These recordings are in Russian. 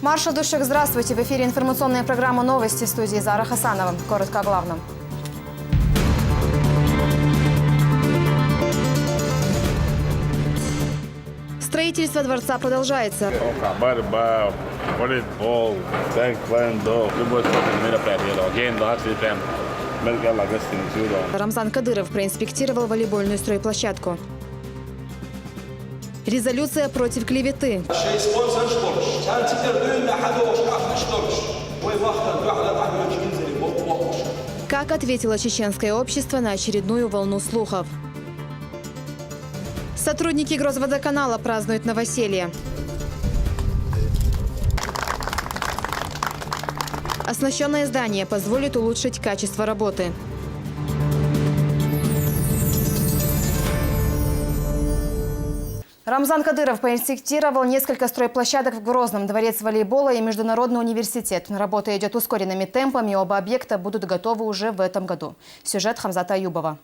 Маршал Душек, здравствуйте. В эфире информационная программа «Новости» в студии Зара Хасанова. Коротко о главном. Строительство дворца продолжается. Борьба, волейбол, тэквондо, любой спортивный мероприятие. Рамзан Кадыров проинспектировал волейбольную стройплощадку. Резолюция против клеветы. Как ответило чеченское общество на очередную волну слухов? Сотрудники Грозводоканала празднуют новоселье. Оснащенное здание позволит улучшить качество работы. Рамзан Кадыров проинспектировал несколько стройплощадок в Грозном, дворец волейбола и Международный университет. Работа идет ускоренными темпами, оба объекта будут готовы уже в этом году. Сюжет Хамзата Аюбова.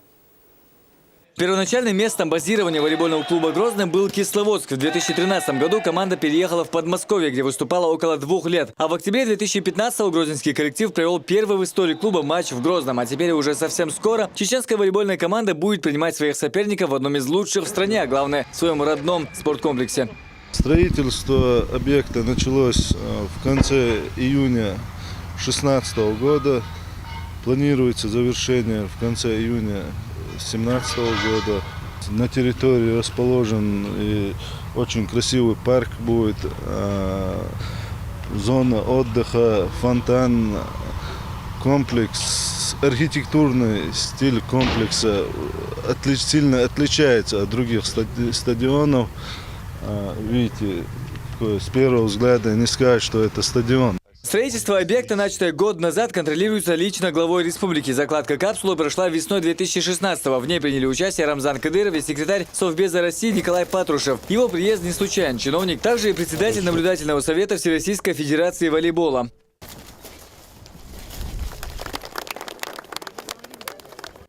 Первоначальным местом базирования волейбольного клуба «Грозный» был Кисловодск. В 2013 году команда переехала в Подмосковье, где выступала около 2 лет. А в октябре 2015-го грозненский коллектив провел первый в истории клуба матч в Грозном. А теперь уже совсем скоро чеченская волейбольная команда будет принимать своих соперников в одном из лучших в стране, а главное в своем родном спорткомплексе. Строительство объекта началось в конце июня 2016 года. Планируется завершение в конце июня 2017 года. На территории расположен и очень красивый парк будет, зона отдыха, фонтан, комплекс. Архитектурный стиль комплекса сильно отличается от других стадионов. Видите, с первого взгляда не сказать, что это стадион. Строительство объекта, начатое год назад, контролируется лично главой республики. Закладка капсулы прошла весной 2016-го. В ней приняли участие Рамзан Кадыров и секретарь Совбеза России Николай Патрушев. Его приезд не случайен. Чиновник также и председатель наблюдательного совета Всероссийской Федерации волейбола.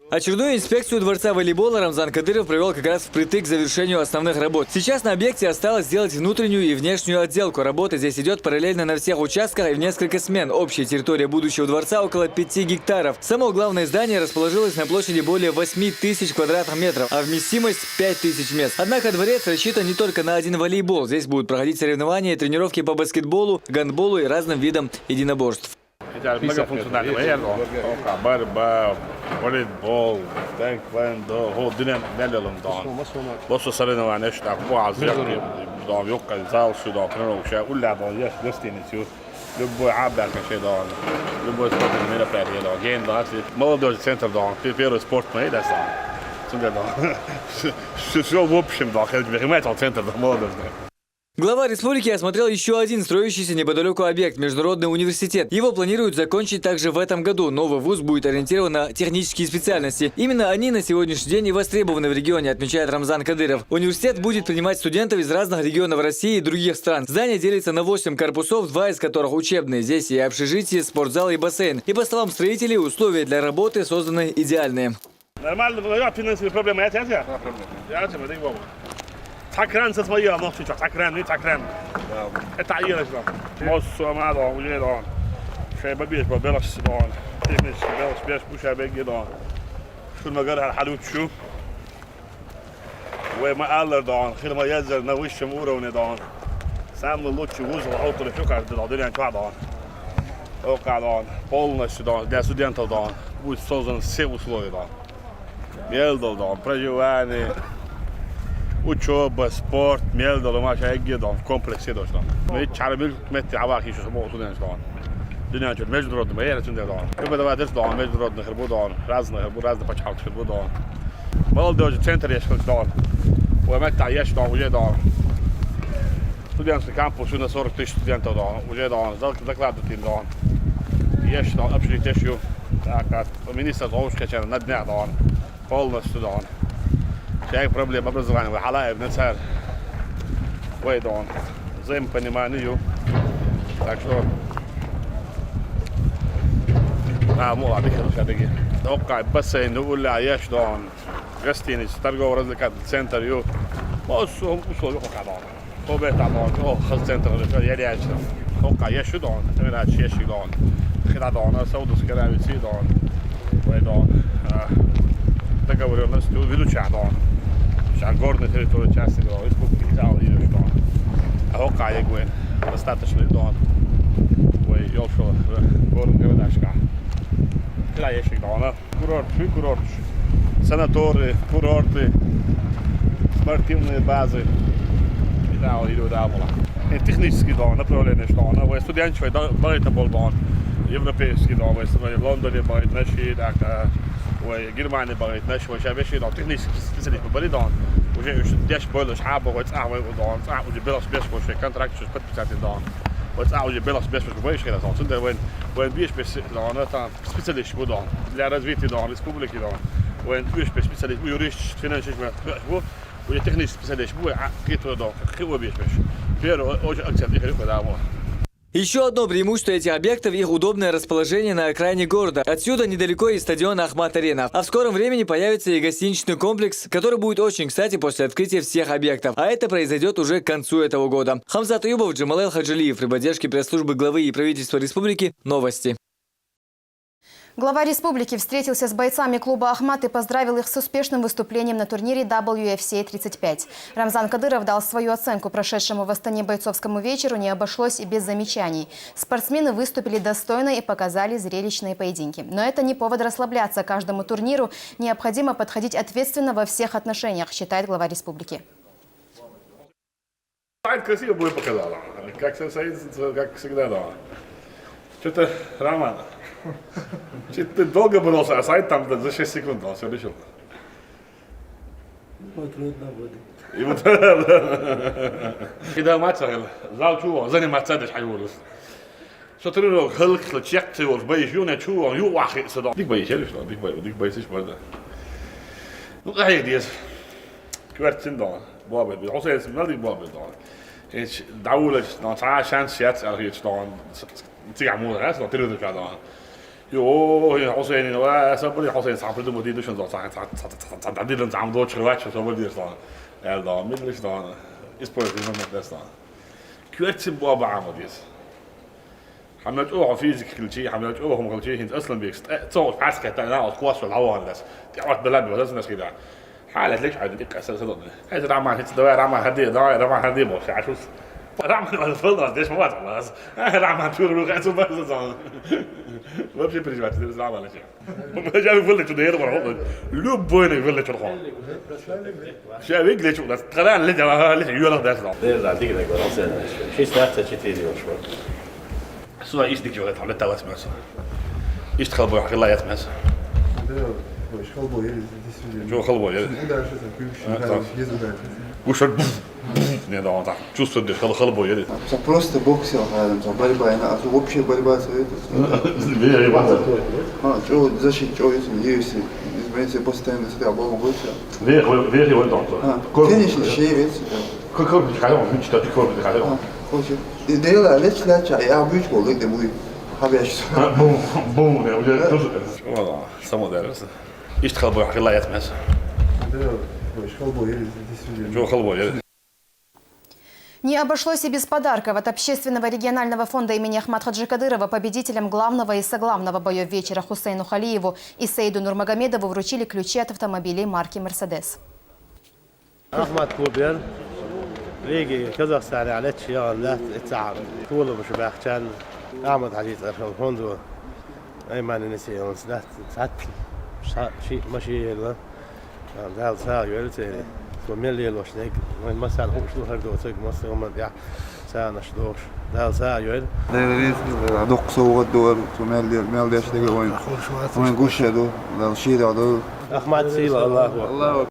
Очередную инспекцию дворца волейбола Рамзан Кадыров провел как раз впритык к завершению основных работ. Сейчас на объекте осталось сделать внутреннюю и внешнюю отделку. Работа здесь идет параллельно на всех участках и в несколько смен. Общая территория будущего дворца около 5 гектаров. Само главное здание расположилось на площади более 8 тысяч квадратных метров, а вместимость 5 тысяч мест. Однако дворец рассчитан не только на один волейбол. Здесь будут проходить соревнования и тренировки по баскетболу, гандболу и разным видам единоборств. Многофункциональный борьба, волейбол, тэквондо, hodinen neljälumtaan. Lossa sarinovana está quase da jokka zal sуда тренировка улляда есть гостиницу. Любой абак вообще да. Любой спортивный мероприятие да. Ген да. Молодежный центр да. Первый спорт мы да. Сюда да. Все в общем да. Хелмет центр да молодежный. Глава республики осмотрел еще один строящийся неподалеку объект – Международный университет. Его планируют закончить также в этом году. Новый вуз будет ориентирован на технические специальности. Именно они на сегодняшний день и востребованы в регионе, отмечает Рамзан Кадыров. Университет будет принимать студентов из разных регионов России и других стран. Здание делится на 8 корпусов, 2 из которых учебные. Здесь и общежитие, спортзал и бассейн. И по словам строителей, условия для работы созданы идеальные. Takran så vad gör måste jag takran nu takran. Ett ayr liksom. Måste ma då och ge då. Shay babis på belas då. Timish belas belas busha bägge då. شو المجال هالحلوت شو. وما قال då. خير ما يزر نوش مورا وندان. سام لوتش وز وحط له فكر ده الدنيا قاعد då. Och då. Polnas då. Det studenter då. Och så sån sevsloj då. Mjeldol då. Prejuvani. Учеба, спорт, мелдол, маш эггедон, в комплексе дошло. Мы чарбил мети авахи что смог туда дошло. Дня чуть международный, я это дошло. Как бы давай дошло, международный хербудон, разные почалки хербудон. Молодежный центр есть хербудон. ومتى есть там уже да. Студенческий кампус на 40 тысяч студентов да, уже да, закладывают да. Есть там общежитие еще. Так, министр Золушка на днях да, полностью да. Всяких проблем образования, халаев, нацар, вейдон, взаимопониманию. Так что, молодых все-таки. Только бассейн, уля, есть дон, гостиница, торгово-развлекательный центр, условия пока дон. Obe tamam, o center för jag är ju. Och jag är då, det är ju jag då. Hela dagen så då ska jag se då. Och då det går ju mest ведущая då. Шан горный территория части då, республики Италии då. Och jag går достаточно då. Och jag får горный городашка. Hela jag då. Курорт. Санатории, курорты, спортивные базы. Да, иду да, была. Технический да, направление что, но в студенческой да, барит болбан. Европейский да, в Лондоне барит наши, так, в Германии барит наши, в Швеции да, технический специалист барит да. Уже деш более шабо, вот да, уже было спешно, контракт уже подписать да. Вот уже было спешно, больше раз, он да, when бишь да, на там специалист да, для развития да, республики да. When бишь специалист, юрист, финансист, и технический специалист, какие-то да, какие бишь. Первый очень акцент их да. Еще одно преимущество этих объектов – их удобное расположение на окраине города. Отсюда недалеко и стадион Ахмат-Арена. А в скором времени появится и гостиничный комплекс, который будет очень кстати после открытия всех объектов. А это произойдет уже к концу этого года. Хамзат Аюбов, Джамал Хаджилиев. При поддержке пресс-службы главы и правительства республики. Новости. Глава республики встретился с бойцами клуба «Ахмат» и поздравил их с успешным выступлением на турнире WFC 35. Рамзан Кадыров дал свою оценку прошедшему в Астане бойцовскому вечеру, не обошлось и без замечаний. Спортсмены выступили достойно и показали зрелищные поединки. Но это не повод расслабляться. Каждому турниру необходимо подходить ответственно во всех отношениях, считает глава республики. Сайт красиво будет показал, как всегда, да. Что-то, Роман, ты долго боролся, а сайт там за 6 секунд дал, все решил. Трудно будет. И вот, когда матч зал чего, заниматься дальше حيقولوا. Что тренировок, хлк, чек, ты уж боишь, юная чего, юахи сюда. Дик боишь, или что? Дик боишь, правда. Ну, гайд есть. Квартин да, бабы, also jetzt mal die bабы da. Ich dauere noch eine Chance jetzt, also jetzt da. تيعمل راس لو تريد كذا يو حسين ولا سبب حسين صعب ده مدير شنو صح تعديل انت عم دوتش رواش شو بدي صار يلا مدري ايش ده اسبوع ما ده كويت بابا عموديس حملت اوه فيزيك كل شيء حملت اوه هم كل شيء انت اصلا بيكس تصور حاسك انا قواس الهواء بس تعرف بلاد ولا ناس كده حالة ليش عاد ديك اساس صدق هذا رعمه هذا دواء رعمه هدي دواء رعمه هدي مو عشان رعمه الفضل ليش ما خلاص رعمه تقول له بس ما بشي بريجات ده رعمه لا شيء ما جاب يقول لك ده يروح لو بوين يقول لك الخون شايف ليش بس قران اللي ده يقول ده Det är alltid det går alltså. Schysst att det är ju så. Så ايش ديك جوات على التواس مس ايش تخلبوا حق الله يسمس مش خلبو يلي جو خلبوا يلي وش не да он так чувствует خلبوا يلي Просто боксер рядом, борьба, а вообще борьба советуется. Что защит, что если изменится постоянно сюда, богу больше. Вери вот так. Конечно, шевец. Как хотел, он читает, как хотел. Хочет. И дело, лечь, я обычно был, где будет. Хабящий. Бум, я уже тоже. والله само درس. ايش تخلبوا حق الله يسمس مش خلبو يلي جو خلبوا يلي. Не обошлось и без подарков. От общественного регионального фонда имени Ахмат Хаджи Кадырова победителям главного и соглавного боев вечера Хусейну Халиеву и Саиду Нурмагомедову вручили ключи от автомобилей марки «Мерседес». أحمد كوبير ليجي كازاخستان على تشيان لا تعب طول مش بحكان أحمد حديث أرخل فندو أيمان نسي أنس لا سات شيء ماشي لا ده ساعة يلتي وملي لوش نيك مثلا هو شو هردو تك مثلا ما ديا ساعة نشدوش ده ساعة يل ده دوق صوت دور مال ديش تيجي وين قوش هذا ده شيء ده أحمد سيلا الله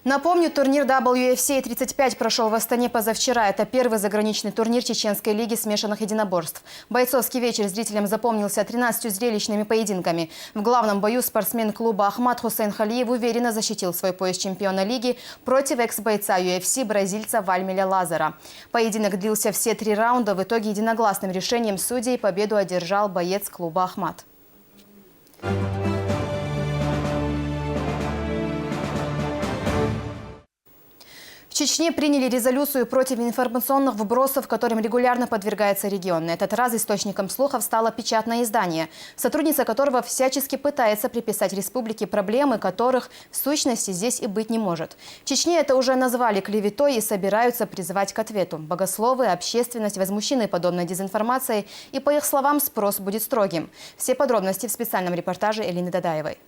Напомню, турнир WFC 35 прошел в Астане позавчера. Это первый заграничный турнир Чеченской лиги смешанных единоборств. Бойцовский вечер зрителям запомнился 13 зрелищными поединками. В главном бою спортсмен клуба «Ахмат» Хусейн Халиев уверенно защитил свой пояс чемпиона лиги против экс-бойца UFC бразильца Вальмеля Лазара. Поединок длился все 3 раунда. В итоге единогласным решением судей победу одержал боец клуба «Ахмат». Чечне приняли резолюцию против информационных вбросов, которым регулярно подвергается регион. На этот раз источником слухов стало печатное издание, сотрудница которого всячески пытается приписать республике проблемы, которых в сущности здесь и быть не может. В Чечне это уже назвали клеветой и собираются призывать к ответу. Богословы, общественность возмущены подобной дезинформацией, и, по их словам, спрос будет строгим. Все подробности в специальном репортаже Элины Дадаевой.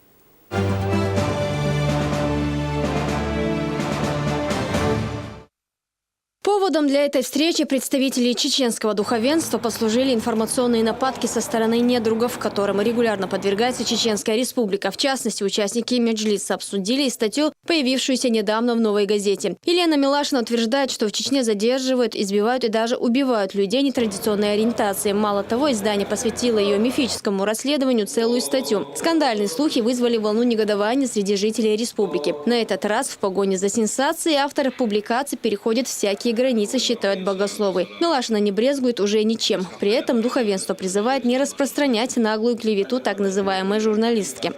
Поводом для этой встречи представителей чеченского духовенства послужили информационные нападки со стороны недругов, которым регулярно подвергается Чеченская республика. В частности, участники Меджлиса обсудили и статью, появившуюся недавно в «Новой газете». Елена Милашина утверждает, что в Чечне задерживают, избивают и даже убивают людей нетрадиционной ориентации. Мало того, издание посвятило ее мифическому расследованию целую статью. Скандальные слухи вызвали волну негодования среди жителей республики. На этот раз в погоне за сенсацией авторы публикации переходят всякие границы, считают богословы. Милашина не брезгует уже ничем. При этом духовенство призывает не распространять наглую клевету так называемой журналистки.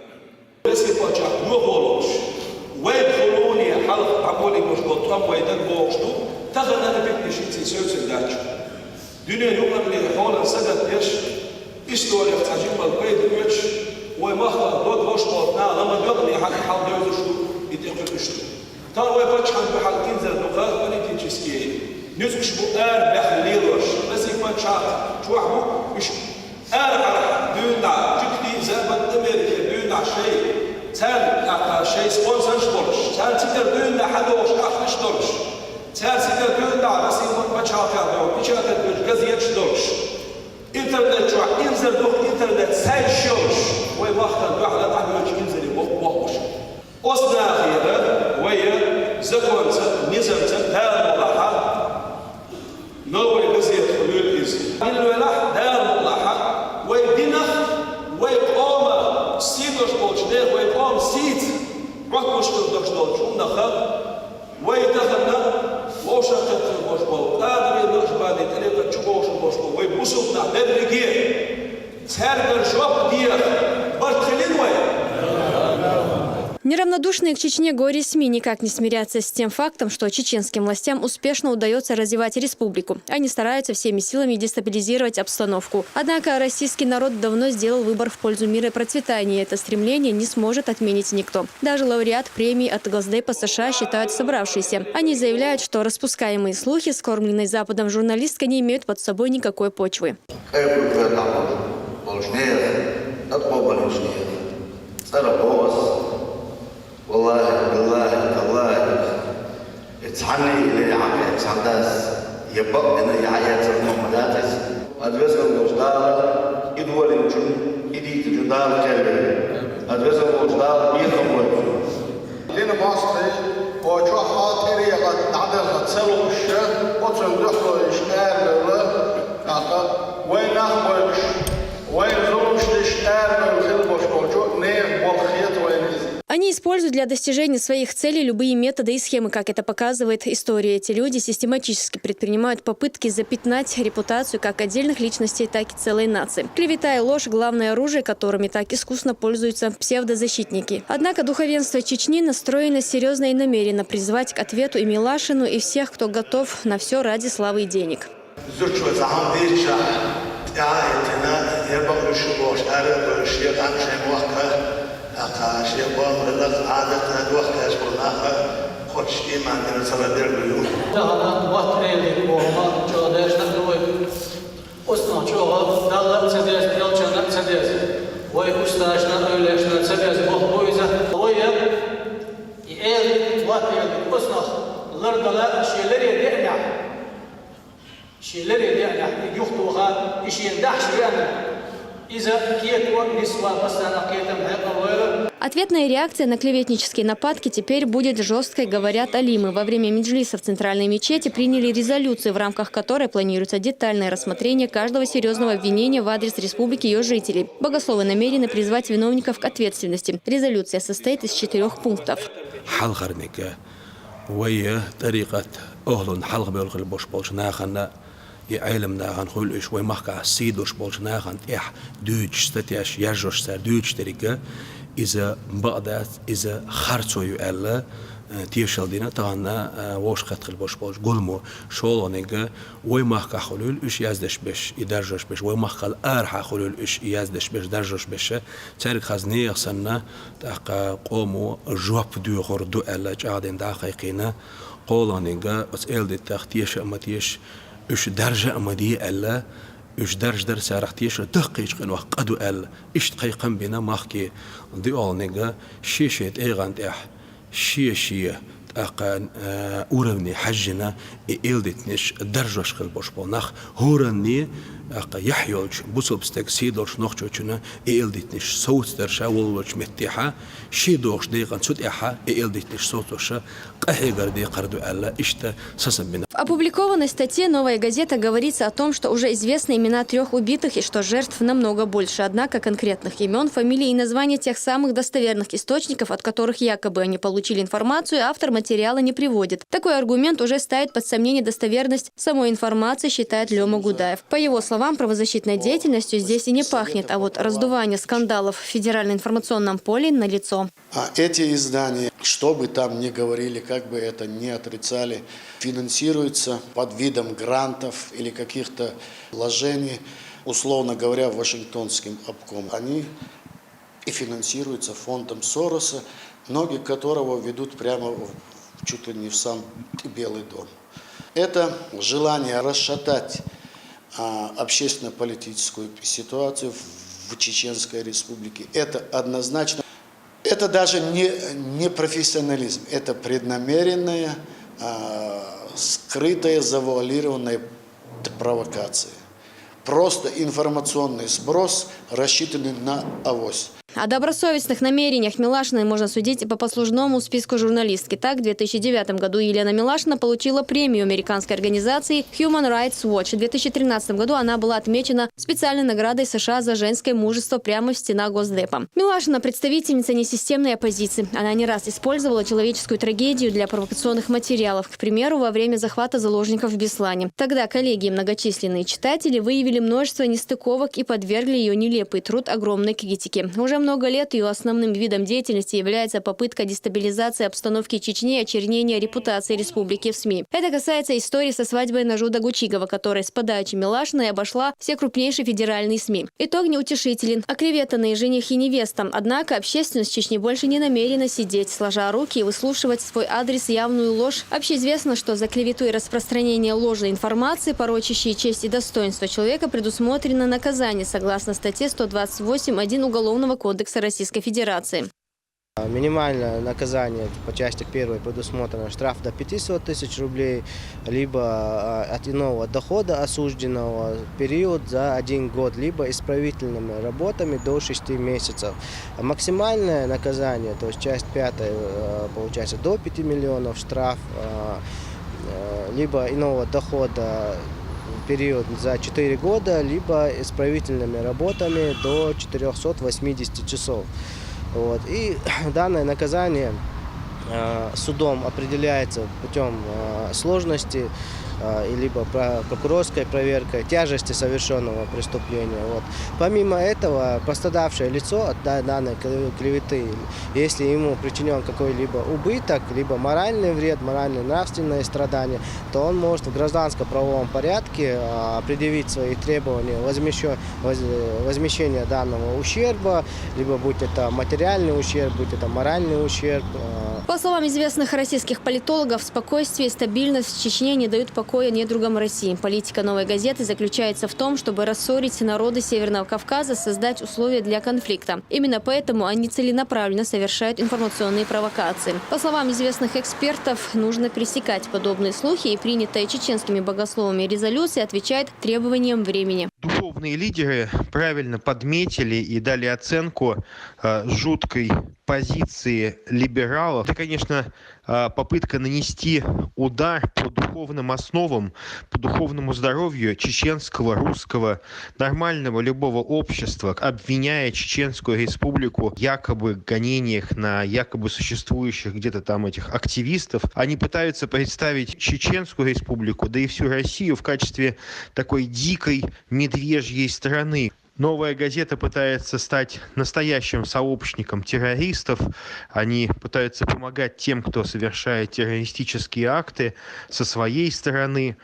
Неравнодушные к Чечне горе-СМИ никак не смирятся с тем фактом, что чеченским властям успешно удается развивать республику. Они стараются всеми силами дестабилизировать обстановку. Однако российский народ давно сделал выбор в пользу мира и процветания. Это стремление не сможет отменить никто. Даже лауреат премии от Госдепа США считают собравшиеся. Они заявляют, что распускаемые слухи, скормленные Западом журналисткой, не имеют под собой никакой почвы. والله بالله تالله اتعني الى عقل سنداس يبقى ان يعيات المحمدات ادرس المجدار يدور الجن يدي الجدار كله ادرس المجدار يخمر لين مصري وجو خاطري قد تعدل تسلو الشيخ وتصندح له اشتار له وين اخبرش وين زوجش اشتار بالخلبش وجو نيف والخيط وين. Они используют для достижения своих целей любые методы и схемы, как это показывает история. Эти люди систематически предпринимают попытки запятнать репутацию как отдельных личностей, так и целой нации. Клевета и ложь – главное оружие, которыми так искусно пользуются псевдозащитники. Однако духовенство Чечни настроено серьезно и намеренно призвать к ответу и Милашину, и всех, кто готов на все ради славы и денег. أكاشي قام لك عادة الوقت أشكر الله خدش إيمان من سبب اليوم. هذا وقت اللي هو جودش نقول أصلا شو دلنا سديس دلنا سديس وأستاذنا أولشنا سديس بويزة ويا يقل وقت اللي أصلا لردلا شيلري دعنا يخطوها يشيل دحش يعني. Ответная реакция на клеветнические нападки теперь будет жесткой, говорят алимы. Во время меджлиса в Центральной мечети приняли резолюцию, в рамках которой планируется детальное рассмотрение каждого серьезного обвинения в адрес республики и ее жителей. Богословы намерены призвать виновников к ответственности. Резолюция состоит из 4 пунктов. يعلمنا هنقول إيش ويمحكا سيدوش بولشنا إح دوش ستياش يجوش سر دوش تريكا إذا بقدات إذا خرطوا يقلا تيشلدينا تاعنا واش خطر باش باش قلمو شولونيغا ويماخ حلول اش يازدش بش يدرجش بش ويماخ الارح حلول اش يازدش بش درجش بش تارك خزني خصنا تاق قومو جواب دو غردو الا جادن دقيقينا قولونيغا اس ال تختيش امتيش اش درجه امدي الا اش درج سارختيش دقيق قن وقدو ال اش دقيقا بنا ماخكي دي اولنيغا شيشت ايغانت اح شيشيه أقان أورني حجنا إلدتنش درجة شغل باش بونخ هورني أق يحيوج بوسبستك سيدورش نخشوشنا إلدتنش صوت درشة والوش متيحة شيدورش ديقان صوت إحا إلدتنش صوتوشة قهيجر دي قردو ألا إشتا سسبنا. В опубликованной статье «Новая газета» говорится о том, что уже известны имена 3 убитых и что жертв намного больше. Однако конкретных имен, фамилий и названий тех самых достоверных источников, от которых якобы они получили информацию, автор материала не приводит. Такой аргумент уже ставит под сомнение достоверность самой информации, считает Лёма Гудаев. По его словам, правозащитной деятельностью здесь и не пахнет, а вот раздувание скандалов в федерально-информационном поле налицо. Эти издания, что бы там ни говорили, как бы это ни отрицали, финансируются под видом грантов или каких-то вложений, условно говоря, Вашингтонским обкомом. Они и финансируются фондом Сороса, ноги которого ведут прямо чуть ли не в сам Белый дом. Это желание расшатать общественно-политическую ситуацию в Чеченской Республике. Это однозначно. Это даже не профессионализм, это преднамеренная, скрытая, завуалированная провокация. Просто информационный сброс, рассчитанный на авось. О добросовестных намерениях Милашиной можно судить и по послужному списку журналистки. Так, в 2009 году Елена Милашина получила премию американской организации Human Rights Watch. В 2013 году она была отмечена специальной наградой США за женское мужество прямо в стенах Госдепа. Милашина – представительница несистемной оппозиции. Она не раз использовала человеческую трагедию для провокационных материалов. К примеру, во время захвата заложников в Беслане. Тогда коллеги и многочисленные читатели выявили множество нестыковок и подвергли ее нелепый труд огромной критике. Уже много лет ее основным видом деятельности является попытка дестабилизации обстановки в Чечне и очернения репутации республики в СМИ. Это касается истории со свадьбой Нажуда Гучигова, которая с подачи Милашиной обошла все крупнейшие федеральные СМИ. Итог неутешителен. Оклеветанные жених и невеста. Однако общественность Чечни больше не намерена сидеть, сложа руки и выслушивать в свой адрес явную ложь. Общеизвестно, что за клевету и распространение ложной информации, порочащей честь и достоинство человека, предусмотрено наказание согласно статье 128.1 Уголовного кодекса Российской Федерации. Минимальное наказание по части 1 предусмотрено штраф до 500 тысяч рублей, либо от иного дохода осужденного период за 1 год, либо исправительными работами до 6 месяцев. Максимальное наказание, то есть часть 5, получается до 5 миллионов штраф, либо иного дохода период за 4 года, либо исправительными работами до 480 часов. Вот. И данное наказание судом определяется путем сложности, либо прокурорской проверкой тяжести совершенного преступления. Вот. Помимо этого, пострадавшее лицо от данной клеветы, если ему причинен какой-либо убыток, либо моральный вред, морально-нравственное страдание, то он может в гражданско-правовом порядке предъявить свои требования возмещения данного ущерба, либо будь это материальный ущерб, будь это моральный ущерб. По словам известных российских политологов, спокойствие и стабильность в Чечне не дают покоя недругам России. Политика «Новой газеты» заключается в том, чтобы рассорить народы Северного Кавказа, создать условия для конфликта. Именно поэтому они целенаправленно совершают информационные провокации. По словам известных экспертов, нужно пресекать подобные слухи, и принятая чеченскими богословами резолюция отвечает требованиям времени. Духовные лидеры правильно подметили и дали оценку жуткой позиции либералов. Это, конечно, попытка нанести удар по духовным основам, по духовному здоровью чеченского, русского, нормального любого общества, обвиняя Чеченскую Республику в якобы гонениях на якобы существующих где-то там этих активистов. Они пытаются представить Чеченскую Республику, да и всю Россию в качестве такой дикой медвежьей страны. Новая газета пытается стать настоящим сообщником террористов. Они пытаются помогать тем, кто совершает террористические акты со своей стороны,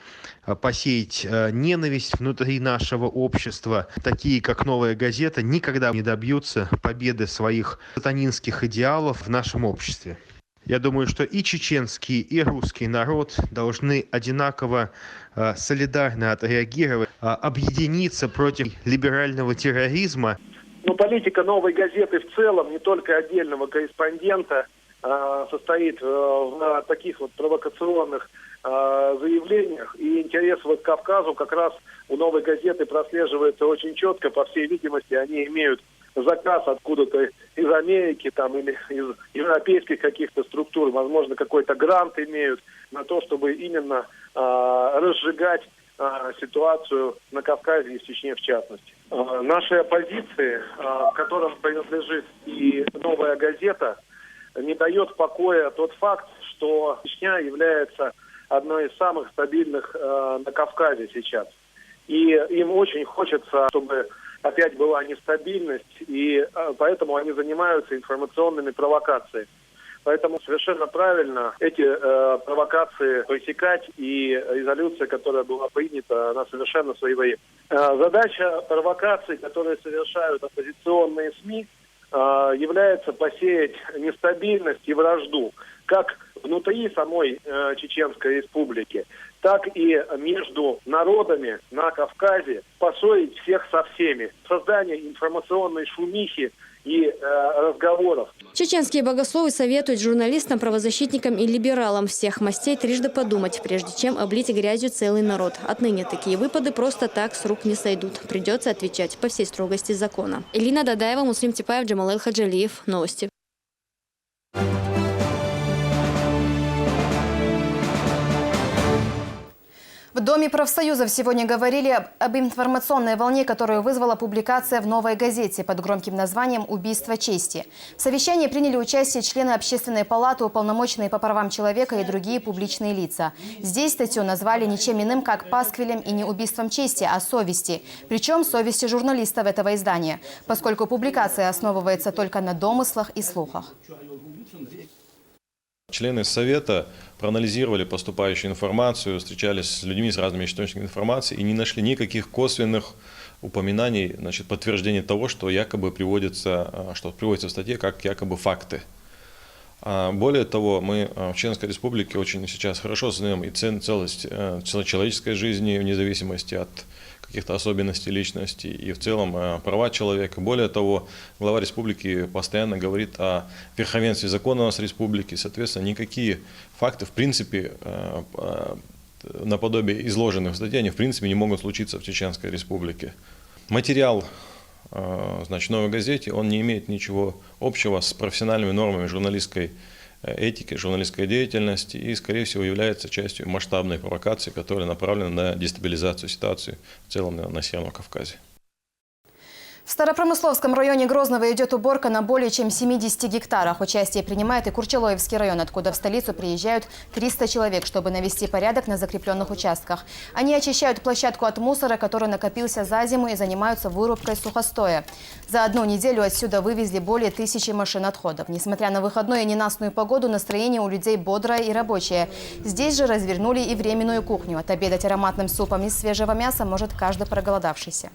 посеять ненависть внутри нашего общества. Такие, как «Новая газета», никогда не добьются победы своих сатанинских идеалов в нашем обществе. Я думаю, что и чеченский, и русский народ должны одинаково солидарно отреагировать, объединиться против либерального терроризма. Но политика «Новой газеты» в целом, не только отдельного корреспондента, состоит в таких вот провокационных заявлениях. И интерес вот к Кавказу как раз у «Новой газеты» прослеживается очень четко. По всей видимости, они имеют заказ откуда-то из Америки там, или из европейских каких-то структур, возможно, какой-то грант имеют на то, чтобы именно разжигать ситуацию на Кавказе и в Чечне в частности. Нашей оппозиции, к которым принадлежит и «Новая газета», не дает покоя тот факт, что Чечня является одной из самых стабильных на Кавказе сейчас. И им очень хочется, чтобы опять была нестабильность, и поэтому они занимаются информационными провокациями. Поэтому совершенно правильно эти провокации пресекать, и резолюция, которая была принята, она совершенно своевременна. Задача провокаций, которые совершают оппозиционные СМИ, является посеять нестабильность и вражду, как внутри самой Чеченской Республики, так и между народами на Кавказе, поссорить всех со всеми. Создание информационной шумихи и разговоров. Чеченские богословы советуют журналистам, правозащитникам и либералам всех мастей трижды подумать, прежде чем облить грязью целый народ. Отныне такие выпады просто так с рук не сойдут. Придется отвечать по всей строгости закона. Элина Дадаева, Муслим Типаев, Джамал Хаджалиев. Новости. В Доме профсоюзов сегодня говорили об информационной волне, которую вызвала публикация в «Новой газете» под громким названием «Убийство чести». В совещании приняли участие члены Общественной палаты, уполномоченные по правам человека и другие публичные лица. Здесь статью назвали ничем иным, как пасквилем и не убийством чести, а совести. Причем совести журналистов этого издания, поскольку публикация основывается только на домыслах и слухах. Члены Совета проанализировали поступающую информацию, встречались с людьми с разными источниками информации и не нашли никаких косвенных упоминаний, подтверждения того, что якобы приводится в статье как якобы факты. Более того, мы в Чеченской Республике очень сейчас хорошо знаем и целость человеческой жизни вне зависимости от каких-то особенностей личности и в целом права человека. Более того, глава республики постоянно говорит о верховенстве закона у нас в республике. Соответственно, никакие факты, в принципе, наподобие изложенных в статье, они в принципе не могут случиться в Чеченской Республике. Материал в «Новой газете», он не имеет ничего общего с профессиональными нормами журналистской этики, журналистской деятельности и, скорее всего, является частью масштабной провокации, которая направлена на дестабилизацию ситуации в целом на Северном Кавказе. В Старопромысловском районе Грозного идет уборка на более чем 70 гектарах. Участие принимает и Курчелоевский район, откуда в столицу приезжают 300 человек, чтобы навести порядок на закрепленных участках. Они очищают площадку от мусора, который накопился за зиму, и занимаются вырубкой сухостоя. За одну неделю отсюда вывезли более 1000 машин отходов. Несмотря на выходную и ненастную погоду, настроение у людей бодрое и рабочее. Здесь же развернули и временную кухню. Отобедать ароматным супом из свежего мяса может каждый проголодавшийся.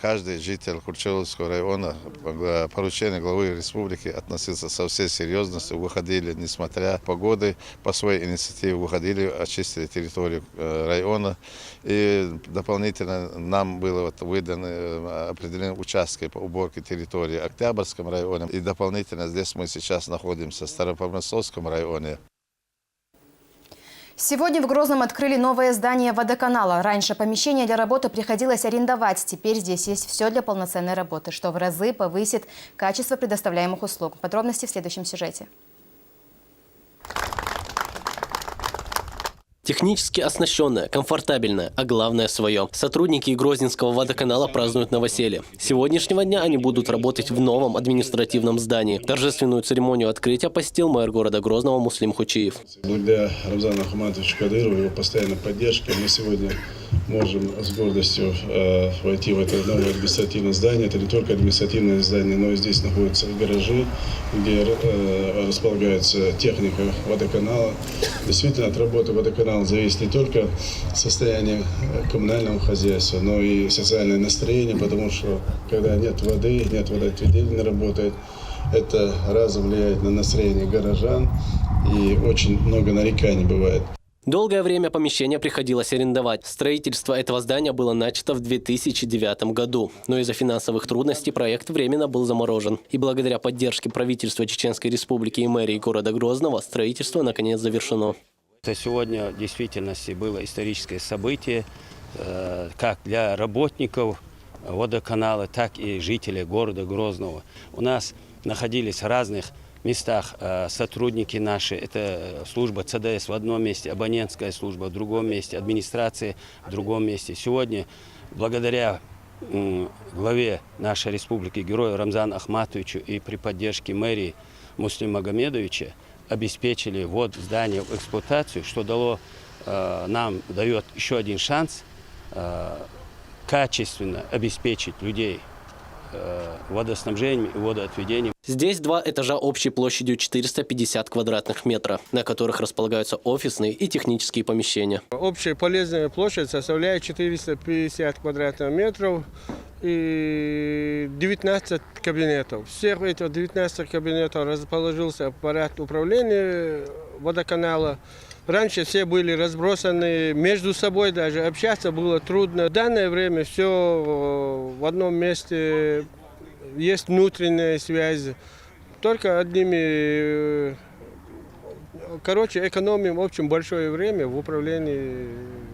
Каждый житель Курчеловского района по поручению главы республики относился со всей серьезностью. Выходили, несмотря на погоды, по своей инициативе выходили, очистили территорию района. И дополнительно нам было выданы определенные участки по уборке территории в Октябрьском районе. И дополнительно здесь мы сейчас находимся в Старопромысловском районе. Сегодня в Грозном открыли новое здание водоканала. Раньше помещение для работы приходилось арендовать. Теперь здесь есть все для полноценной работы, что в разы повысит качество предоставляемых услуг. Подробности в следующем сюжете. Технически оснащенная, комфортабельная, а главное свое. Сотрудники Грозненского водоканала празднуют новоселье. С сегодняшнего дня они будут работать в новом административном здании. Торжественную церемонию открытия посетил мэр города Грозного Муслим Хучиев. Благодаря Рамзану Ахматовичу Кадырову и его постоянной поддержке мы сегодня можем с гордостью войти в это новое административное здание. Это не только административное здание, но и здесь находятся гаражи, где располагается техника водоканала. Действительно, от работы водоканала зависит не только состояние коммунального хозяйства, но и социальное настроение, потому что когда нет воды, нет водоотведения, не работает, это разом влияет на настроение горожан, и очень много нареканий бывает. Долгое время помещение приходилось арендовать. Строительство этого здания было начато в 2009 году, но из-за финансовых трудностей проект временно был заморожен. И благодаря поддержке правительства Чеченской Республики и мэрии города Грозного строительство наконец завершено. Это сегодня в действительности было историческое событие, как для работников водоканала, так и жителей города Грозного. У нас находились в разных местах сотрудники наши, это служба ЦДС в одном месте, абонентская служба в другом месте, администрация в другом месте. Сегодня, благодаря главе нашей республики, герою Рамзану Ахматовичу и при поддержке мэрии Муслима Магомедовича, обеспечили ввод здания в эксплуатацию, что дает еще один шанс качественно обеспечить людей водоснабжением и водоотведением. Здесь 2 этажа общей площадью 450 квадратных метров, на которых располагаются офисные и технические помещения. Общая полезная площадь составляет 450 квадратных метров и 19 кабинетов. Всех этих 19 кабинетов расположился аппарат управления водоканала. Раньше все были разбросаны между собой, даже общаться было трудно. В данное время все в одном месте, есть внутренняя связь. Только одними, экономим очень большое время в управлении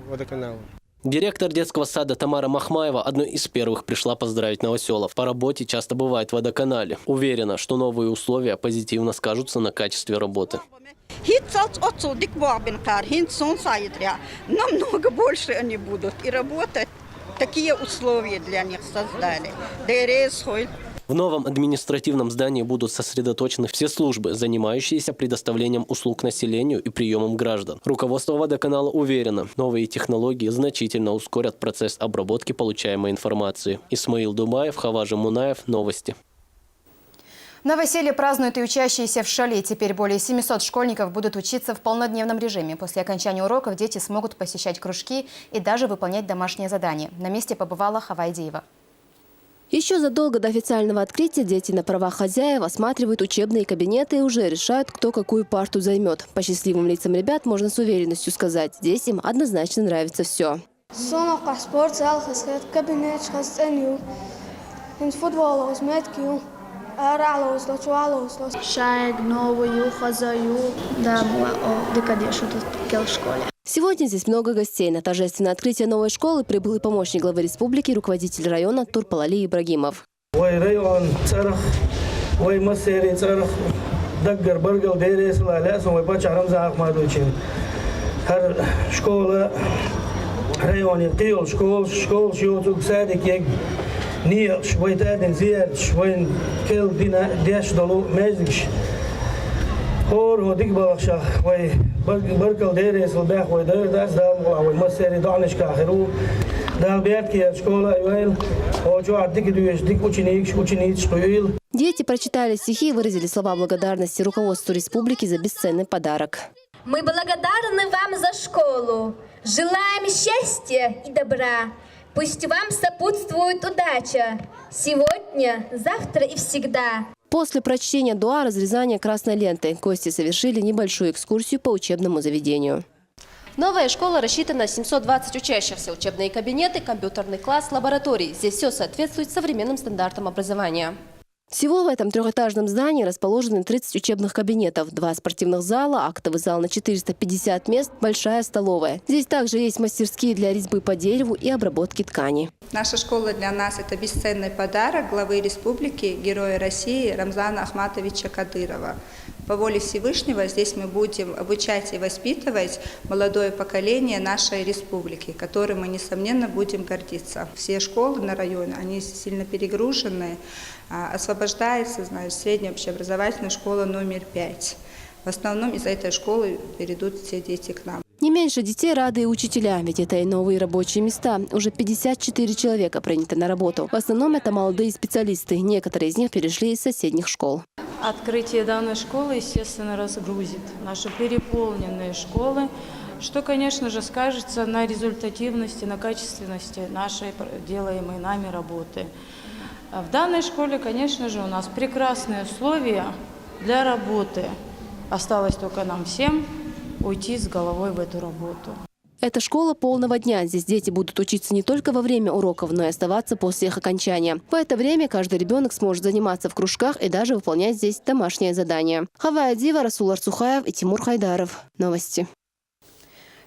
водоканалом. Директор детского сада Тамара Махмаева одной из первых пришла поздравить новоселов. По работе часто бывает в водоканале. Уверена, что новые условия позитивно скажутся на качестве работы. Намного больше они будут и работать. Такие условия для них создали. В новом административном здании будут сосредоточены все службы, занимающиеся предоставлением услуг населению и приемом граждан. Руководство водоканала уверено, новые технологии значительно ускорят процесс обработки получаемой информации. Исмаил Думаев, Хаважи Мунаев. Новости. Новоселье празднуют и учащиеся в Шали. Теперь более 700 школьников будут учиться в полнодневном режиме. После окончания уроков дети смогут посещать кружки и даже выполнять домашние задания. На месте побывала Хава Идеева. Еще задолго до официального открытия дети на правах хозяев осматривают учебные кабинеты и уже решают, кто какую парту займет. По счастливым лицам ребят можно с уверенностью сказать, здесь им однозначно нравится все. Сегодня здесь много гостей. На торжественное открытие новой школы прибыл и помощник главы республики, руководитель района Турпалали Ибрагимов. Дети прочитали стихи и выразили слова благодарности руководству республики за бесценный подарок. Мы благодарны вам за школу. Желаем счастья и добра. Пусть вам сопутствует удача. Сегодня, завтра и всегда. После прочтения дуа, разрезания красной ленты, гости совершили небольшую экскурсию по учебному заведению. Новая школа рассчитана на 720 учащихся. Учебные кабинеты, компьютерный класс, лаборатории. Здесь все соответствует современным стандартам образования. Всего в этом трехэтажном здании расположены 30 учебных кабинетов, 2 спортивных зала, актовый зал на 450 мест, большая столовая. Здесь также есть мастерские для резьбы по дереву и обработки ткани. Наша школа для нас – это бесценный подарок главы республики, героя России Рамзана Ахматовича Кадырова. По воле Всевышнего здесь мы будем обучать и воспитывать молодое поколение нашей республики, которым мы, несомненно, будем гордиться. Все школы на районе, они сильно перегружены. Освобождается, средняя общеобразовательная школа номер 5. В основном из этой школы перейдут все дети к нам. Не меньше детей рады и учителя, ведь это и новые рабочие места. Уже 54 человека приняты на работу. В основном это молодые специалисты. Некоторые из них перешли из соседних школ. Открытие данной школы, естественно, разгрузит наши переполненные школы, что, конечно же, скажется на результативности, на качественности нашей делаемой нами работы. В данной школе, конечно же, у нас прекрасные условия для работы. Осталось только нам всем уйти с головой в эту работу. Это школа полного дня. Здесь дети будут учиться не только во время уроков, но и оставаться после их окончания. В это время каждый ребенок сможет заниматься в кружках и даже выполнять здесь домашнее задание. Хавая Дива, Расул Арцухаев и Тимур Хайдаров. Новости.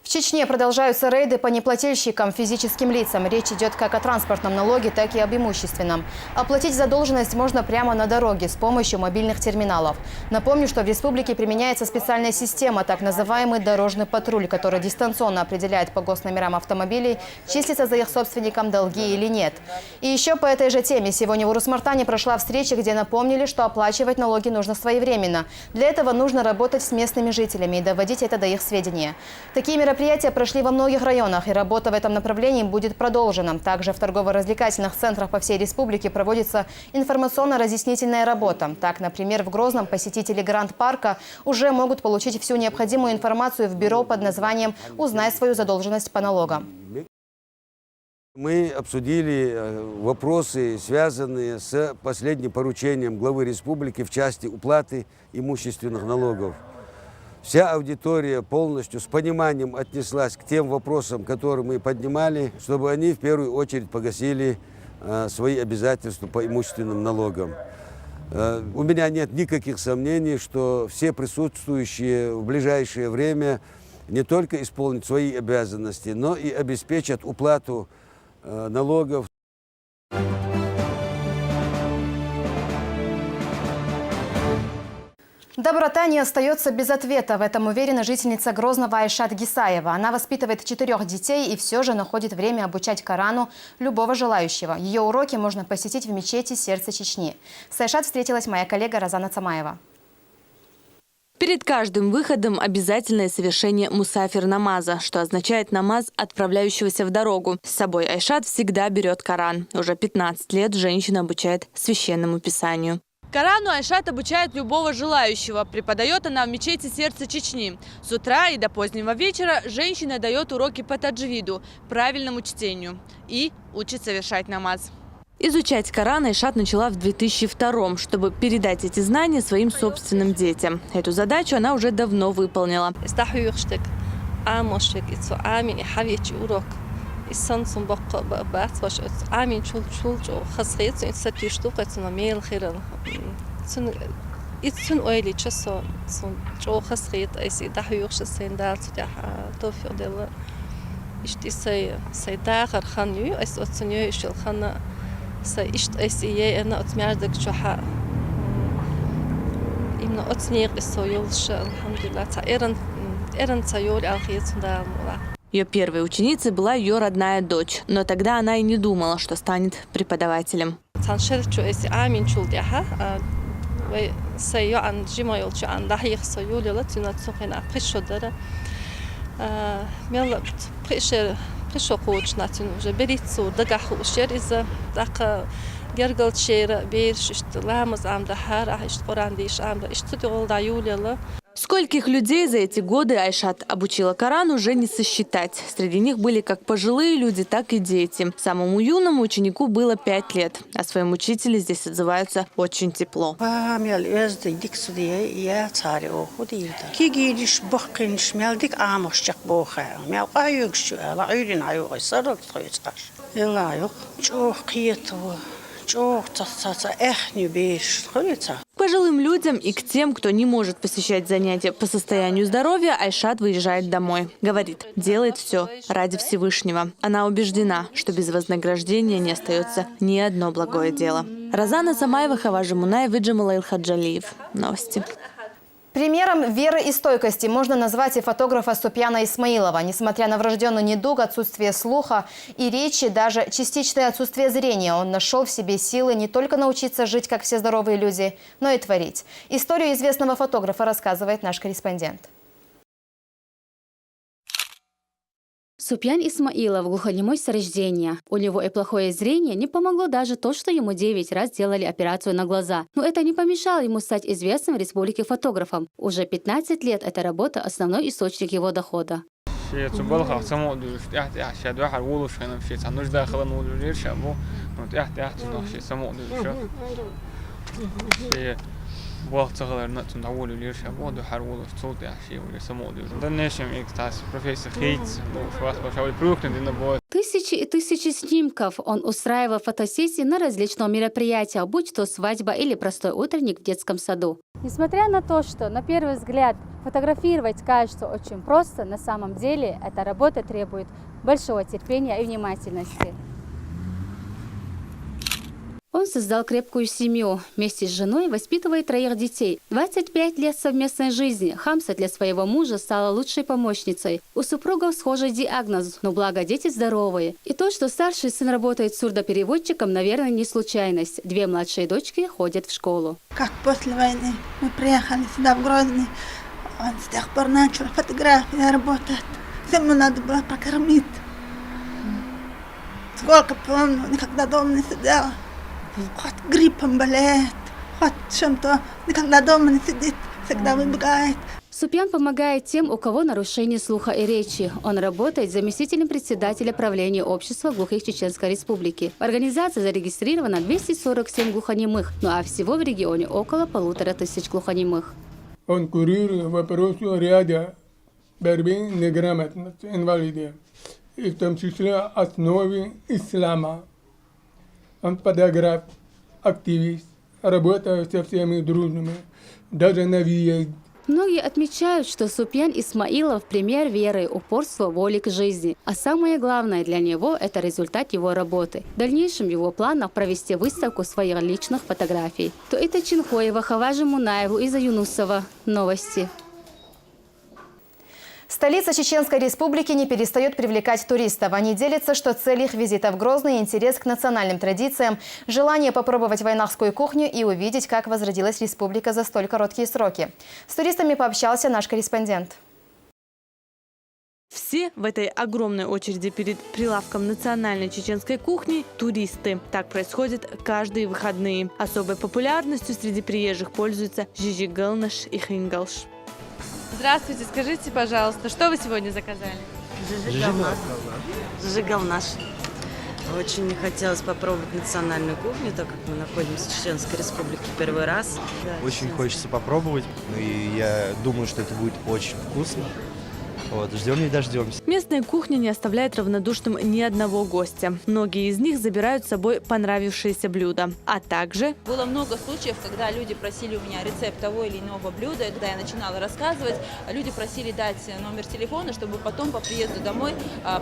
В Чечне продолжаются рейды по неплательщикам, физическим лицам. Речь идет как о транспортном налоге, так и об имущественном. Оплатить задолженность можно прямо на дороге с помощью мобильных терминалов. Напомню, что в республике применяется специальная система, так называемый дорожный патруль, который дистанционно определяет по госномерам автомобилей, числится за их собственником долги или нет. И еще по этой же теме сегодня в Урус-Мартане прошла встреча, где напомнили, что оплачивать налоги нужно своевременно. Для этого нужно работать с местными жителями и доводить это до их сведения. Такие мероприятия прошли во многих районах, и работа в этом направлении будет продолжена. Также в торгово-развлекательных центрах по всей республике проводится информационно-разъяснительная работа. Так, например, в Грозном посетители Гранд-парка уже могут получить всю необходимую информацию в бюро под названием «Узнай свою задолженность по налогам». Мы обсудили вопросы, связанные с последним поручением главы республики в части уплаты имущественных налогов. Вся аудитория полностью с пониманием отнеслась к тем вопросам, которые мы поднимали, чтобы они в первую очередь погасили свои обязательства по имущественным налогам. У меня нет никаких сомнений, что все присутствующие в ближайшее время не только исполнят свои обязанности, но и обеспечат уплату налогов. Доброта не остается без ответа. В этом уверена жительница Грозного Айшат Гисаева. Она воспитывает 4 детей и все же находит время обучать Корану любого желающего. Ее уроки можно посетить в мечети «Сердце Чечни». С Айшат встретилась моя коллега Розана Цамаева. Перед каждым выходом обязательное совершение мусафир-намаза, что означает намаз отправляющегося в дорогу. С собой Айшат всегда берет Коран. Уже 15 лет женщина обучает священному писанию. Корану Айшат обучает любого желающего. Преподает она в мечети «Сердце Чечни». С утра и до позднего вечера женщина дает уроки по таджвиду, правильному чтению, и учит совершать намаз. Изучать Коран Айшат начала в 2002-м, чтобы передать эти знания своим собственным детям. Эту задачу она уже давно выполнила. Ее первой ученицей была ее родная дочь, но тогда она и не думала, что станет преподавателем. Скольких людей за эти годы Айшат обучила Корану, уже не сосчитать. Среди них были как пожилые люди, так и дети. Самому юному ученику было 5 лет. О своем учителе здесь отзываются очень тепло. К пожилым людям и к тем, кто не может посещать занятия по состоянию здоровья, Айшат выезжает домой. Говорит, делает все ради Всевышнего. Она убеждена, что без вознаграждения не остается ни одно благое дело. Розана Самаева, Хава Жамунаева, Джамал Хаджалиев. Новости. Примером веры и стойкости можно назвать и фотографа Супьяна Исмаилова. Несмотря на врожденный недуг, отсутствие слуха и речи, даже частичное отсутствие зрения, он нашел в себе силы не только научиться жить, как все здоровые люди, но и творить. Историю известного фотографа рассказывает наш корреспондент. Супьян Исмаилов глухонемой с рождения. У него и плохое зрение не помогло даже то, что ему 9 раз делали операцию на глаза. Но это не помешало ему стать известным в республике фотографом. Уже 15 лет эта работа – основной источник его дохода. Тысячи и тысячи снимков он устраивал фотосессии на различные мероприятия, будь то свадьба или простой утренник в детском саду. Несмотря на то, что на первый взгляд фотографировать кажется очень просто, на самом деле эта работа требует большого терпения и внимательности. Он создал крепкую семью. Вместе с женой воспитывает 3 детей. 25 лет совместной жизни. Хамса для своего мужа стала лучшей помощницей. У супругов схожий диагноз, но благо дети здоровые. И то, что старший сын работает сурдопереводчиком, наверное, не случайность. 2 младшие дочки ходят в школу. Как после войны мы приехали сюда, в Грозный, он с тех пор начал фотографии работать. Всему надо было покормить. Сколько помню, никогда дома не сидела. Хоть гриппом болеет, хоть чем-то, никогда дома не сидит, всегда выбегает. Супьян помогает тем, у кого нарушение слуха и речи. Он работает заместителем председателя правления общества глухих Чеченской Республики. В организации зарегистрировано 247 глухонемых, ну а всего в регионе около 1500 глухонемых. Он курирует вопросы ряда борьбы с неграмотностью инвалидов, и в том числе основы ислама. Он фотограф, активист, работает со всеми дружными, даже на въезде. Многие отмечают, что Супьян Исмаилов – пример веры, упорства, воли к жизни. А самое главное для него – это результат его работы. В дальнейшем его планах провести выставку своих личных фотографий. Туита Чинхоева, Хаважи Мунаеву, Иза Юнусова. Новости. Столица Чеченской Республики не перестает привлекать туристов. Они делятся, что цель их визита в Грозный – интерес к национальным традициям, желание попробовать войнахскую кухню и увидеть, как возродилась республика за столь короткие сроки. С туристами пообщался наш корреспондент. Все в этой огромной очереди перед прилавком национальной чеченской кухни – туристы. Так происходит каждые выходные. Особой популярностью среди приезжих пользуются жижигалнаш и хингалш. Здравствуйте, скажите, пожалуйста, что вы сегодня заказали? Жижигалнаш. Очень хотелось попробовать национальную кухню, так как мы находимся в Чеченской Республике первый раз. Очень хочется попробовать, и я думаю, что это будет очень вкусно. Вот, ждем не дождемся. Местная кухня не оставляет равнодушным ни одного гостя. Многие из них забирают с собой понравившиеся блюда. А также... Было много случаев, когда люди просили у меня рецепт того или иного блюда. И когда я начинала рассказывать, люди просили дать номер телефона, чтобы потом по приезду домой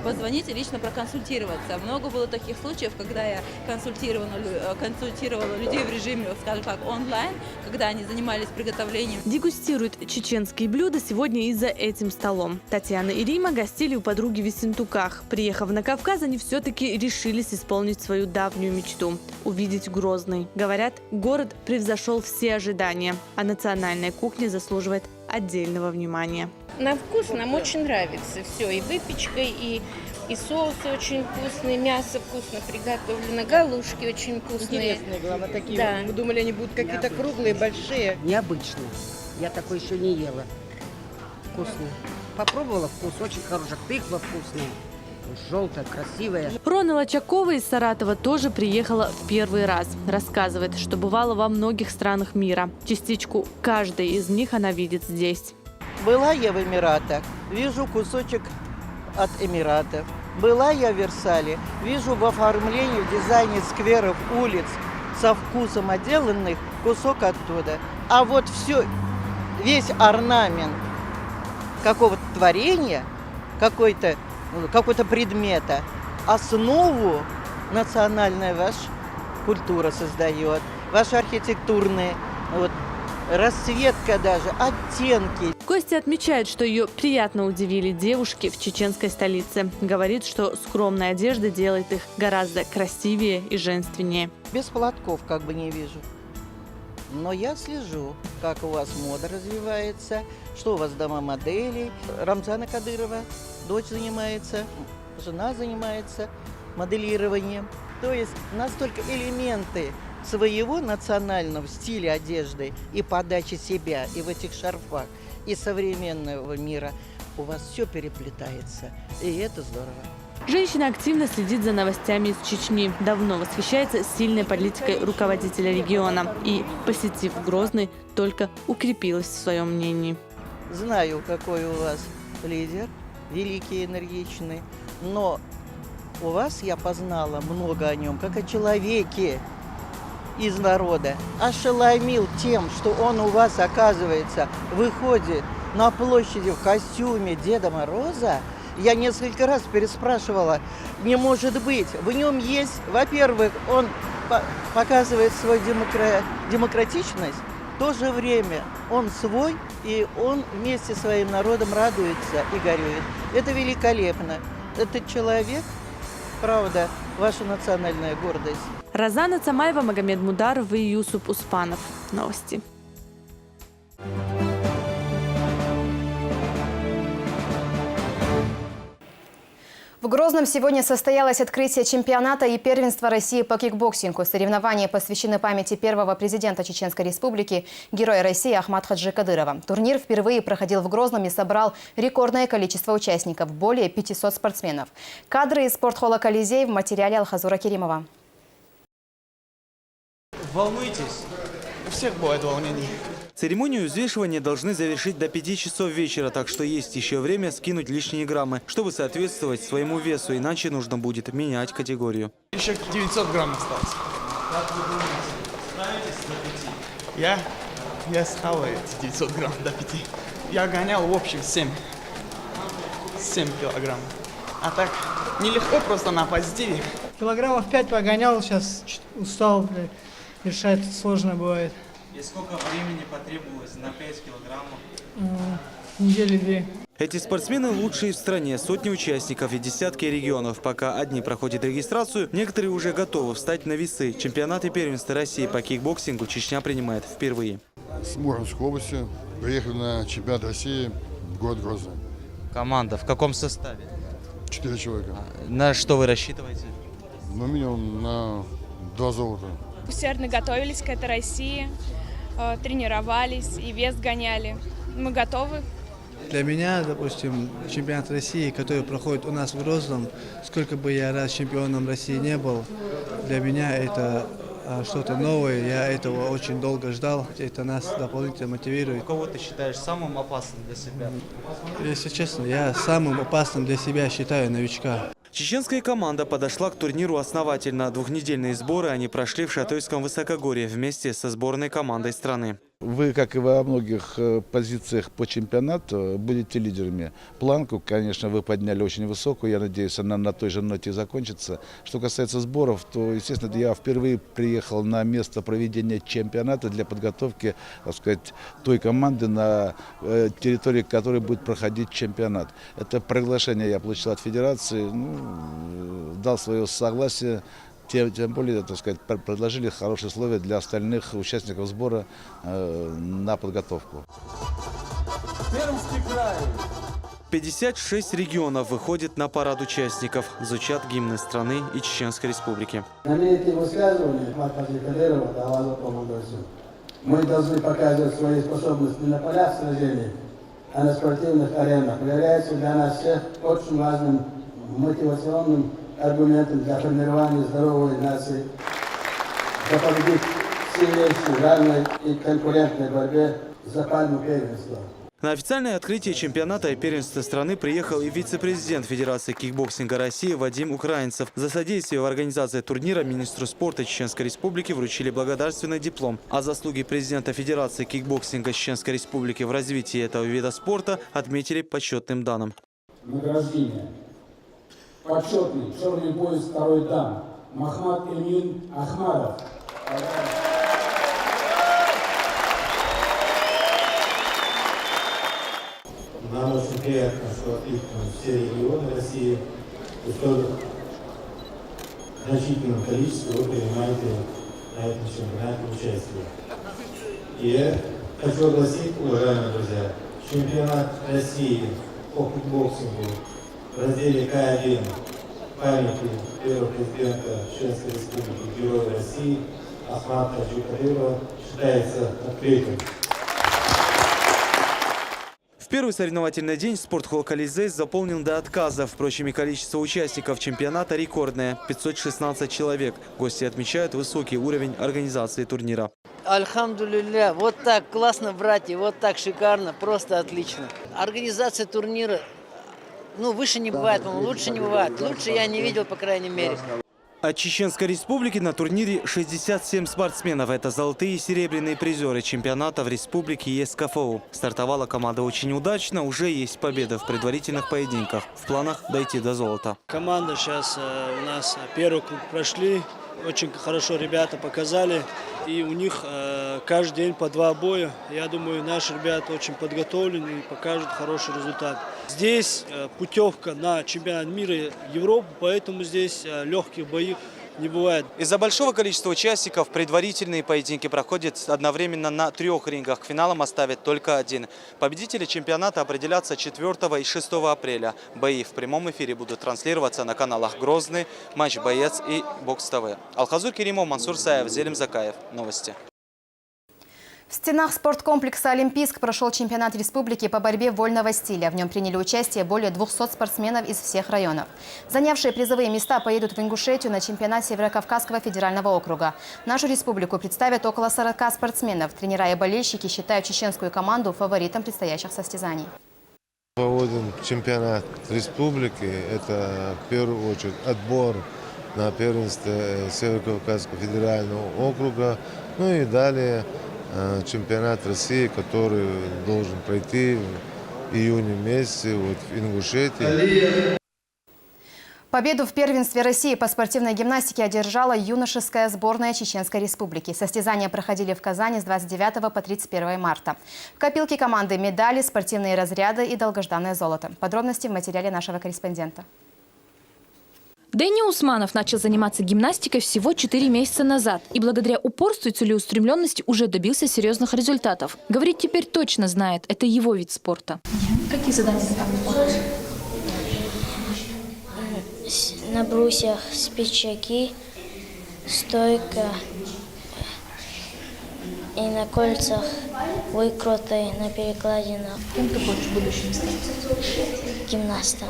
позвонить и лично проконсультироваться. Много было таких случаев, когда я консультировала людей в режиме, скажем так, онлайн, когда они занимались приготовлением. Дегустируют чеченские блюда сегодня и за этим столом. Татьяна и Рима гостили у подруги в Ессентуках. Приехав на Кавказ, они все-таки решились исполнить свою давнюю мечту – увидеть Грозный. Говорят, город превзошел все ожидания, а национальная кухня заслуживает отдельного внимания. На вкус нам очень нравится все. И выпечка, и соусы очень вкусные, мясо вкусно приготовлено, галушки очень вкусные. Интересные, главное, такие. Да. Мы думали, они будут какие-то круглые, большие. Необычные. Я такой еще не ела. Вкусные. Попробовала, вкус очень хороший, тыква вкусная, желтая, красивая. Рона Лачакова из Саратова тоже приехала в первый раз. Рассказывает, что бывала во многих странах мира. Частичку каждой из них она видит здесь. Была я в Эмиратах, вижу кусочек от Эмиратов. Была я в Версале, вижу в оформлении, в дизайне скверов, улиц со вкусом отделанных кусок оттуда. А вот все, весь орнамент какого-то творения, какого-то предмета, основу национальная ваша культура создает, ваши архитектурные расцветка даже, оттенки. Костя отмечает, что ее приятно удивили девушки в чеченской столице. Говорит, что скромная одежда делает их гораздо красивее и женственнее. Без платков как бы не вижу. Но я слежу, как у вас мода развивается, что у вас дома моделей. Рамзана Кадырова, дочь занимается, жена занимается моделированием. То есть настолько элементы своего национального стиля одежды и подачи себя и в этих шарфах, и современного мира у вас все переплетается. И это здорово. Женщина активно следит за новостями из Чечни. Давно восхищается сильной политикой руководителя региона. И, посетив Грозный, только укрепилась в своем мнении. Знаю, какой у вас лидер, великий, энергичный. Но у вас я познала много о нем, как о человеке из народа. Ошеломил тем, что он у вас, оказывается, выходит на площади в костюме Деда Мороза. Я несколько раз переспрашивала, не может быть, в нем есть, во-первых, он показывает свою демократичность, в то же время он свой, и он вместе с своим народом радуется и горюет. Это великолепно. Этот человек, правда, ваша национальная гордость. Розана Цамаева, Магомед Мударов и Юсуп Успанов. Новости. В Грозном сегодня состоялось открытие чемпионата и первенства России по кикбоксингу. Соревнования посвящены памяти первого президента Чеченской Республики, героя России Ахмад Хаджи Кадырова. Турнир впервые проходил в Грозном и собрал рекордное количество участников – более 500 спортсменов. Кадры из спортхолла «Колизей» в материале Алхазура Керимова. Волнуйтесь. У всех бывает волнение. Церемонию взвешивания должны завершить до 5 часов вечера, так что есть еще время скинуть лишние граммы, чтобы соответствовать своему весу, иначе нужно будет менять категорию. Еще 900 грамм осталось. Как вы думаете, справитесь до 5? Я схаваю эти 900 грамм до 5. Я гонял в общем 7 килограмм. А так нелегко просто на позитиве. Килограммов 5 погонял, сейчас устал, решать сложно бывает. И сколько времени потребовалось на 5 килограммов? Недели 2. Эти спортсмены лучшие в стране, сотни участников и десятки регионов. Пока одни проходят регистрацию, некоторые уже готовы встать на весы. Чемпионат и первенство России по кикбоксингу Чечня принимает впервые. С Мурманской области приехали на чемпионат России в город Грозный. Команда в каком составе? 4 человека. На что вы рассчитываете? Ну, минимум на 2 золота. Усердно готовились к этой России, тренировались и вес гоняли. Мы готовы. Для меня, допустим, чемпионат России, который проходит у нас в Грозном, сколько бы я раз чемпионом России не был, для меня это что-то новое. Я этого очень долго ждал. Это нас дополнительно мотивирует. Кого ты считаешь самым опасным для себя? Если честно, я самым опасным для себя считаю новичка. Чеченская команда подошла к турниру основательно. Двухнедельные сборы они прошли в Шатойском высокогорье вместе со сборной командой страны. Вы, как и во многих позициях по чемпионату, будете лидерами. Планку, конечно, вы подняли очень высокую. Я надеюсь, она на той же ноте и закончится. Что касается сборов, то, естественно, я впервые приехал на место проведения чемпионата для подготовки, так сказать, той команды, на территории которой будет проходить чемпионат. Это приглашение я получил от федерации, дал свое согласие. Тем более, так сказать, предложили хорошие условия для остальных участников сбора на подготовку. Пермский край. 56 регионов выходят на парад участников, звучат гимны страны и Чеченской Республики. Мы должны показывать свои способности на полях сражений, а на спортивных аренах. Является для нас всех очень важным мотивационным аргументом для формирования здоровой нации, для победить в сильнейшей, равной и конкурентной борьбе за пальму первенства. На официальное открытие чемпионата и первенства страны приехал и вице-президент Федерации кикбоксинга России Вадим Украинцев. За содействие в организации турнира министру спорта Чеченской Республики вручили благодарственный диплом. А заслуги президента Федерации кикбоксинга Чеченской Республики в развитии этого вида спорта отметили почетным данным. Награждение. Почетный черный пояс второй дан Махмад Эмин Ахмадов. Нам очень приятно, что откликнулись все регионы России, и столь значительном количестве вы принимаете на этом чемпионате участие. И я хочу огласить, уважаемые друзья, чемпионат России по кикбоксингу в разделе К1 памяти первого президента Чеченской Республики, Героя России Ахмата Джукадырова считается открытым. В первый соревновательный день спортхолл «Колизей» заполнен до отказа. Впрочем, и количество участников чемпионата рекордное – 516 человек. Гости отмечают высокий уровень организации турнира. Альхамдулилля, вот так классно, братья, вот так шикарно, просто отлично. Организация турнира, выше не бывает, лучше не бывает. Лучше я не видел, по крайней мере. От Чеченской Республики на турнире 67 спортсменов. Это золотые и серебряные призеры чемпионата в республике ЕСКФУ. Стартовала команда очень удачно, уже есть победа в предварительных поединках. В планах дойти до золота. Команда сейчас у нас первый круг прошли, очень хорошо ребята показали. И у них каждый день по 2 боя. Я думаю, наши ребята очень подготовлены и покажут хороший результат. Здесь путевка на чемпионат мира Европы, поэтому здесь легких боев не бывает. Из-за большого количества участников предварительные поединки проходят одновременно на 3 рингах. К финалам оставят только 1. Победители чемпионата определятся 4 и 6 апреля. Бои в прямом эфире будут транслироваться на каналах «Грозный», «Матч Боец» и «Бокс ТВ». Алхазур Керимов, Мансур Саев, Зелим Закаев. Новости. В стенах спорткомплекса «Олимпийск» прошел чемпионат республики по борьбе вольного стиля. В нем приняли участие более 200 спортсменов из всех районов. Занявшие призовые места поедут в Ингушетию на чемпионат Северокавказского федерального округа. Нашу республику представят около 40 спортсменов. Тренера и болельщики считают чеченскую команду фаворитом предстоящих состязаний. Проводим чемпионат республики. Это в первую очередь отбор на первенство Северокавказского федерального округа. И далее чемпионат России, который должен пройти в июне месяце в Ингушетии. Победу в первенстве России по спортивной гимнастике одержала юношеская сборная Чеченской Республики. Состязания проходили в Казани с 29 по 31 марта. В копилке команды медали, спортивные разряды и долгожданное золото. Подробности в материале нашего корреспондента. Дэнни Усманов начал заниматься гимнастикой всего 4 месяца назад и благодаря упорству и целеустремленности уже добился серьезных результатов. Говорит, теперь точно знает, это его вид спорта. Какие задания ставишь? На брусьях спичаки, стойка и на кольцах выкруты, на перекладинах. Кем ты хочешь в будущем стать? Гимнастом.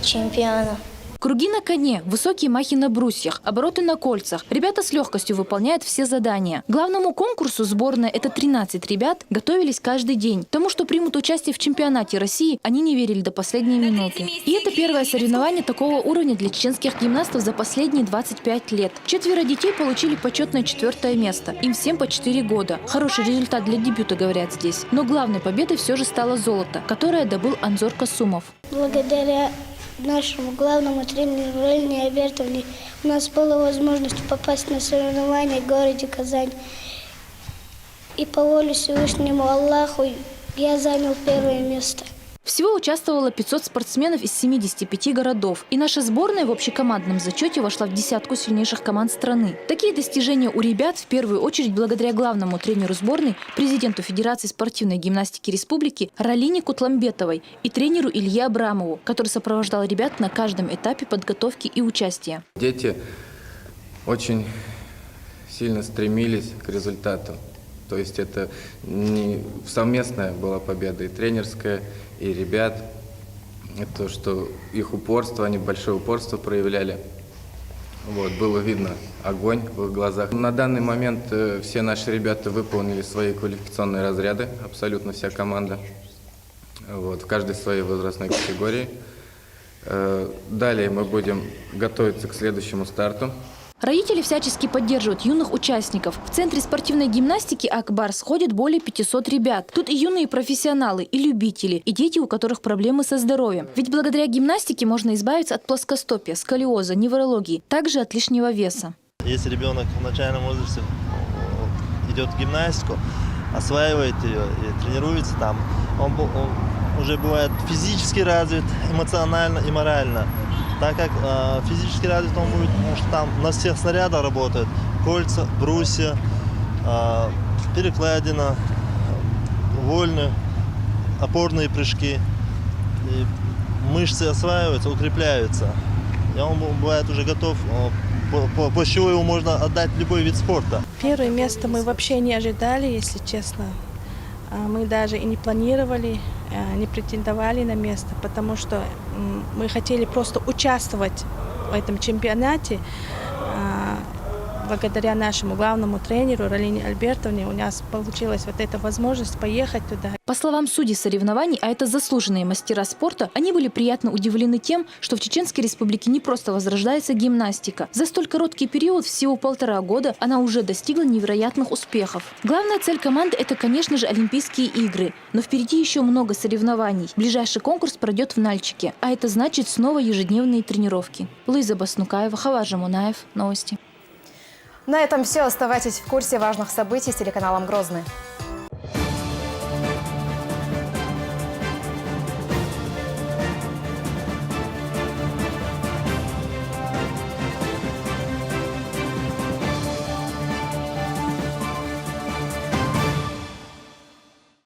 Чемпионом. Круги на коне, высокие махи на брусьях, обороты на кольцах. Ребята с легкостью выполняют все задания. К главному конкурсу сборная, это 13 ребят, готовились каждый день. Тому, что примут участие в чемпионате России, они не верили до последней минуты. И это первое соревнование такого уровня для чеченских гимнастов за последние 25 лет. 4 детей получили почетное 4 место. Им всем по 4 года. Хороший результат для дебюта, говорят здесь. Но главной победой все же стало золото, которое добыл Анзор Касумов. Благодаря нашему главному тренеру Ральне Абертовне у нас была возможность попасть на соревнования в городе Казань. И по воле Всевышнему Аллаху я занял 1 место. Всего участвовало 500 спортсменов из 75 городов. И наша сборная в общекомандном зачете вошла в 10 сильнейших команд страны. Такие достижения у ребят в первую очередь благодаря главному тренеру сборной, президенту Федерации спортивной гимнастики республики Ралине Кутламбетовой и тренеру Илье Абрамову, который сопровождал ребят на каждом этапе подготовки и участия. Дети очень сильно стремились к результату. То есть это не совместная была победа, и тренерская, и ребят. Это то, что их упорство, они большое упорство проявляли. Было видно огонь в их глазах. На данный момент все наши ребята выполнили свои квалификационные разряды, абсолютно вся команда, в каждой своей возрастной категории. Далее мы будем готовиться к следующему старту. Родители всячески поддерживают юных участников. В Центре спортивной гимнастики «Акбар» сходит более 500 ребят. Тут и юные профессионалы, и любители, и дети, у которых проблемы со здоровьем. Ведь благодаря гимнастике можно избавиться от плоскостопия, сколиоза, неврологии, также от лишнего веса. Если ребенок в начальном возрасте идет в гимнастику, осваивает ее и тренируется там, он уже бывает физически развит, эмоционально и морально. Так как физически развит он будет, потому что там на всех снарядах работают. Кольца, брусья, перекладина, вольны, опорные прыжки. И мышцы осваиваются, укрепляются. И он бывает уже готов, по чего его можно отдать в любой вид спорта. Первое место мы вообще не ожидали, если честно. Мы даже и не планировали, не претендовали на место, потому что мы хотели просто участвовать в этом чемпионате. Благодаря нашему главному тренеру Ралине Альбертовне у нас получилась вот эта возможность поехать туда. По словам судей соревнований, а это заслуженные мастера спорта, они были приятно удивлены тем, что в Чеченской Республике не просто возрождается гимнастика. За столь короткий период, всего 1,5 года, она уже достигла невероятных успехов. Главная цель команды – это, конечно же, Олимпийские игры. Но впереди еще много соревнований. Ближайший конкурс пройдет в Нальчике. А это значит снова ежедневные тренировки. Луиза Баснукаева, Хавар Жамунаев. Новости. На этом все. Оставайтесь в курсе важных событий с телеканалом «Грозный».